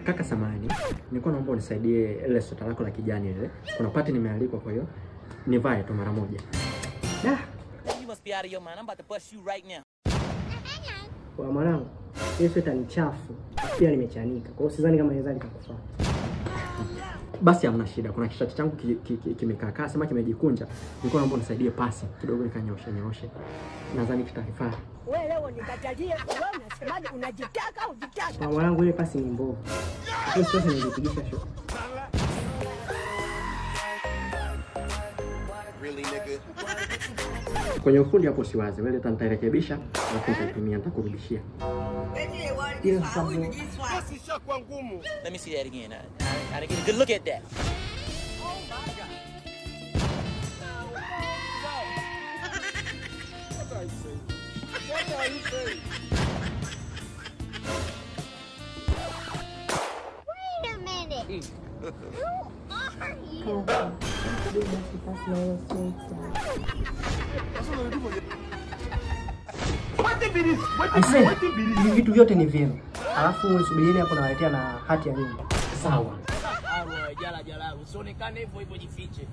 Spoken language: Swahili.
Kaka samani, nilikuwa naomba unisaidie ile sweta lako la kijani ile. Kuna party nimealikwa kwa hiyo nivae tu mara moja. You must be out of your mind. I'm about to bust you right now. Kwa mwanangu, hiyo sweta ni chafu. Pia limechanika. Kwa hiyo sidhani kama inaweza nikakufaa. Basi hamna shida. Kuna kishati changu kimekaa sema kimejikunja. Nilikuwa naomba unisaidie pasi kidogo nikanyoshe. Nadhani kitarifaa. Wewe leo nikatalie, wewe unasemaje unajitaka au jitaka? Kwa mwanangu ile pasi ni mbovu. Hiyo sweta nilipigisha show. Really, nigga? Kwenye ufundi hapo siwazi. Wewe nitarekebisha na nitatumia nitakurudishia. Hiyo sababu Let me see that again. I get a good look at that. Oh my God. What are you saying? Wait a minute. Who are you? hivi vitu vyote ni vyenu. Alafu subirieni hapo nawaletea na hati ya nyumba. Sawa. Jala usionekane hivyo jifiche.